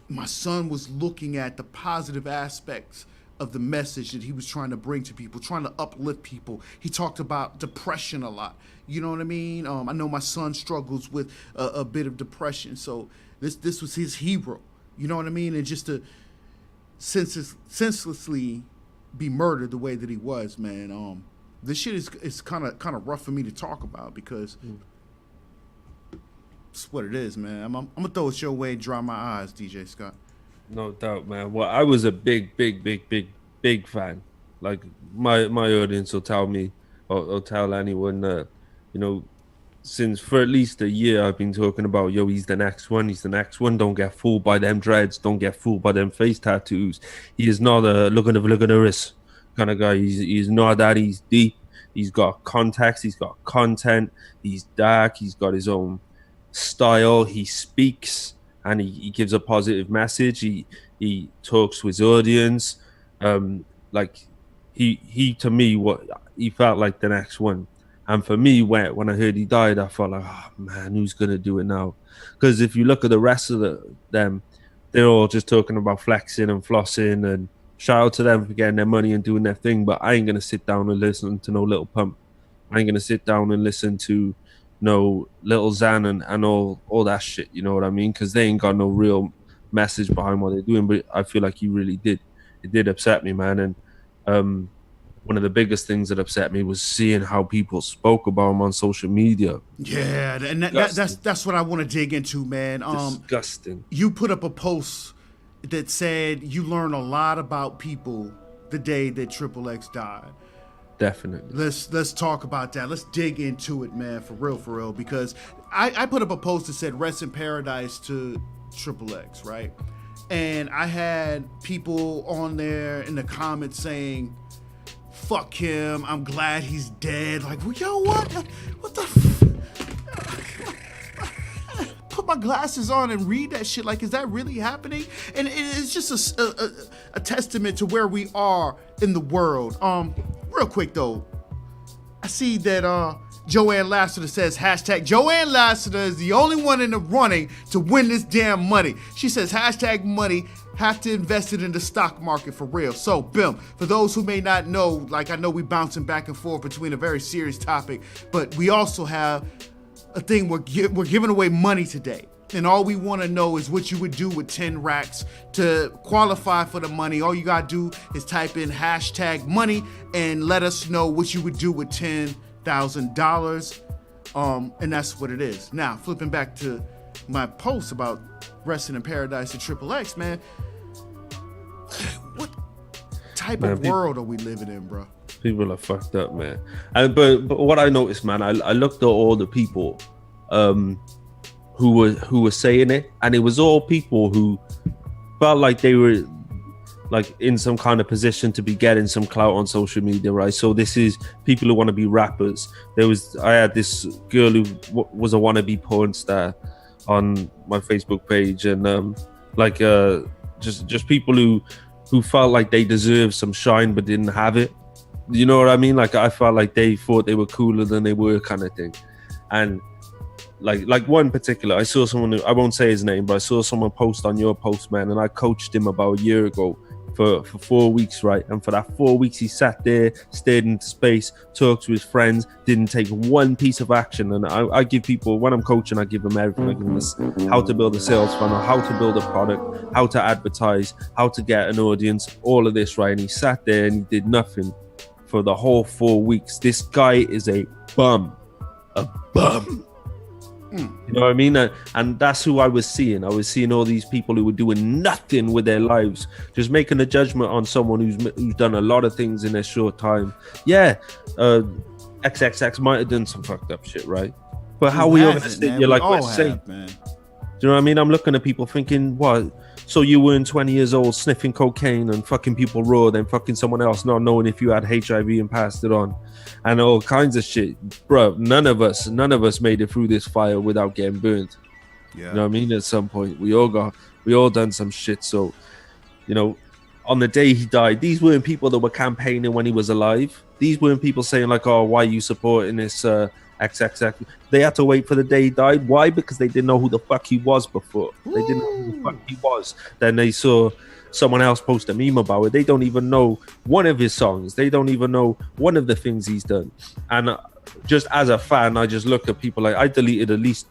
my son was looking at the positive aspects of the message that he was trying to bring to people, trying to uplift people. He talked about depression a lot. You know what I mean? I know my son struggles with a bit of depression, so this was his hero. You know what I mean? And just to senselessly be murdered the way that he was, man. This shit is kind of rough for me to talk about because it's what it is, man. I'm gonna throw it your way, dry my eyes, DJ Scott. No doubt, man. Well, I was a big fan. Like my audience will tell me, or tell anyone that, you know, since for at least a year I've been talking about, yo, he's the next one. He's the next one. Don't get fooled by them dreads. Don't get fooled by them face tattoos. He is not a look at the wrist kind of guy. He's not that. He's deep. He's got context. He's got content. He's dark. He's got his own style. He speaks and he gives a positive message. He talks to his audience. Like he to me, what he felt like the next one. And for me, when I heard he died, I felt like, oh man, who's gonna do it now? Because if you look at the rest of them, they're all just talking about flexing and flossing, and shout out to them for getting their money and doing their thing. But I ain't gonna sit down and listen to no Little Pump. I ain't gonna sit down and listen to no Little Xan and all that shit. You know what I mean? Because they ain't got no real message behind what they're doing. But I feel like he really did. It did upset me, man. And one of the biggest things that upset me was seeing how people spoke about him on social media. Yeah, and that's what I want to dig into, man. Disgusting. You put up a post that said you learn a lot about people the day that Triple X died. Definitely. Let's talk about that. Let's dig into it, man, for real, because I put up a post that said rest in paradise to Triple X, right? And I had people on there in the comments saying, fuck him, I'm glad he's dead. Like, well, yo, what the put my glasses on and read that shit. Like, is that really happening? And it's just a testament to where we are in the world. Real quick though, I see that Joanne Lassiter says hashtag Joanne Lassiter is the only one in the running to win this damn money. She says hashtag money, have to invest it in the stock market for real. So, Bim, for those who may not know, like I know we bouncing back and forth between a very serious topic, but we also have a thing we're giving away money today. And all we want to know is what you would do with 10 racks to qualify for the money. All you got to do is type in hashtag money and let us know what you would do with $10,000. And that's what it is. Now, flipping back to my post about resting in paradise to Triple X, man. What type of world are we living in, bro? People are fucked up, man. But what I noticed, man, I looked at all the people who were saying it, and it was all people who felt like they were like in some kind of position to be getting some clout on social media, right? So this is people who want to be rappers. I had this girl who was a wannabe porn star on my Facebook page, and just people who felt like they deserved some shine but didn't have it. You know what I mean? Like, I felt like they thought they were cooler than they were, kind of thing. And like one particular, I saw someone who, I won't say his name, but I saw someone post on your post, man, and I coached him about a year ago for 4 weeks, right? And for that 4 weeks, he sat there, stared into space, talked to his friends, didn't take one piece of action. And I give people, when I'm coaching, I give them everything. I give them this, how to build a sales funnel, how to build a product, how to advertise, how to get an audience, all of this, right? And he sat there and he did nothing for the whole 4 weeks. This guy is a bum. You know what I mean? And that's who I was seeing. I was seeing all these people who were doing nothing with their lives, just making a judgment on someone who's done a lot of things in a short time. Yeah, XXX might have done some fucked up shit, right? But how we all gonna sit here like we're safe, man? Do you know what I mean? I'm looking at people thinking, what? So you weren't 20 years old sniffing cocaine and fucking people raw, then fucking someone else, not knowing if you had HIV and passed it on, and all kinds of shit, bro. None of us made it through this fire without getting burnt. Yeah. You know what I mean? At some point, we all done some shit. So, you know, on the day he died, these weren't people that were campaigning when he was alive. These weren't people saying like, "Oh, why are you supporting this XXX. They had to wait for the day he died. Why? Because they didn't know who the fuck he was before. They didn't know who the fuck he was. Then they saw someone else post a meme about it. They don't even know one of his songs. They don't even know one of the things he's done. And just as a fan, I just look at people like, I deleted at least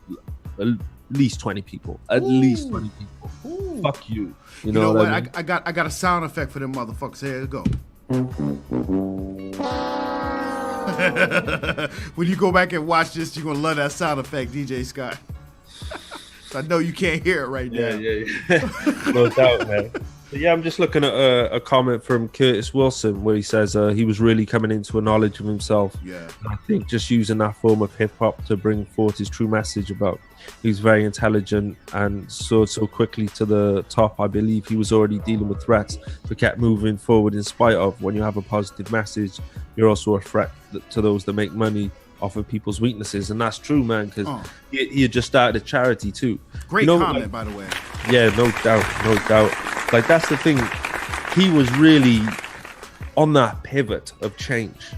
20 people. At least 20 people. Fuck you. You know what I mean? I got a sound effect for them motherfuckers. Here you go. When you go back and watch this, you're gonna love that sound effect, DJ Scott. I know you can't hear it right now. Yeah. No doubt, man. But yeah, I'm just looking at a comment from Curtis Wilson where he says he was really coming into a knowledge of himself. Yeah. And I think just using that form of hip hop to bring forth his true message about he's very intelligent and soared so quickly to the top. I believe he was already dealing with threats, but kept moving forward in spite of. When you have a positive message, you're also a threat to those that make money off of people's weaknesses. And that's true, man, because he had just started a charity too. Great comment, by the way. Yeah, no doubt. Like, that's the thing. He was really on that pivot of change.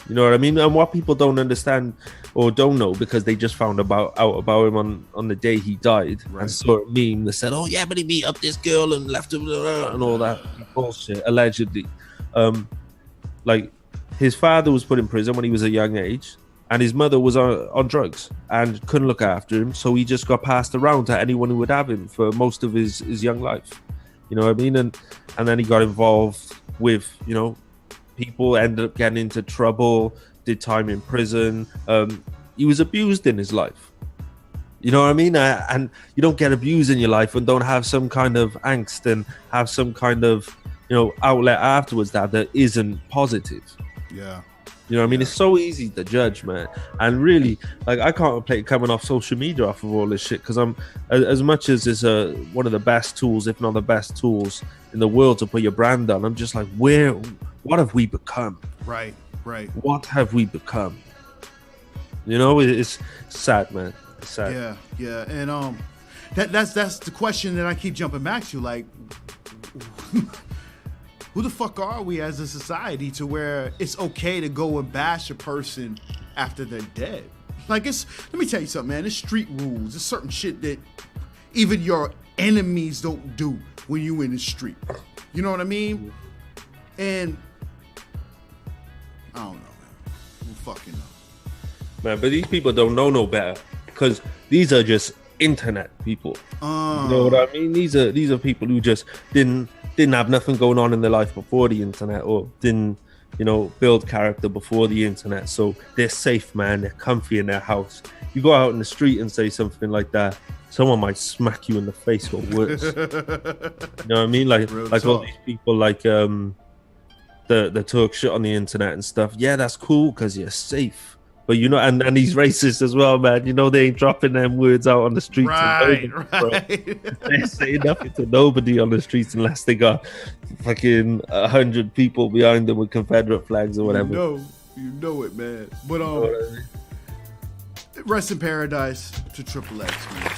You know what I mean? And what people don't understand or don't know, because they just found out about him on the day he died, and saw a meme that said, "Oh yeah, but he beat up this girl and left him," and all that bullshit, allegedly. Like, his father was put in prison when he was a young age, and his mother was on drugs and couldn't look after him, so he just got passed around to anyone who would have him for most of his young life. You know what I mean? And then he got involved with, you know, people, ended up getting into trouble, did time in prison. He was abused in his life. You know what I mean? And you don't get abused in your life and don't have some kind of angst and have some kind of, you know, outlet afterwards that isn't positive. Yeah. You know what I mean? It's so easy to judge, man. And really, like, I contemplate coming off social media off of all this shit, because I'm, as much as it's one of the best tools, if not the best tools in the world to put your brand on, I'm just like, what have we become? Right. What have we become? You know, it's sad, man. It's sad. Yeah. And that's the question that I keep jumping back to, like, who the fuck are we as a society to where it's okay to go and bash a person after they're dead? Like, let me tell you something, man. It's street rules. It's certain shit that even your enemies don't do when you in the street. You know what I mean? And I don't know, man. Who fucking know? Man, but these people don't know no better, because these are just internet people. You know what I mean? These are people who just didn't have nothing going on in their life before the internet, or didn't, you know, build character before the internet. So they're safe, man. They're comfy in their house. You go out in the street and say something like that, someone might smack you in the face or worse. You know what I mean? Like all these people, like the talk shit on the internet and stuff. Yeah, that's cool because you're safe. But you know, and he's racist as well, man. You know, they ain't dropping them words out on the streets. Right. They say nothing to nobody on the streets unless they got fucking 100 people behind them with Confederate flags or whatever. You know it, man. But rest in paradise to Triple X, man.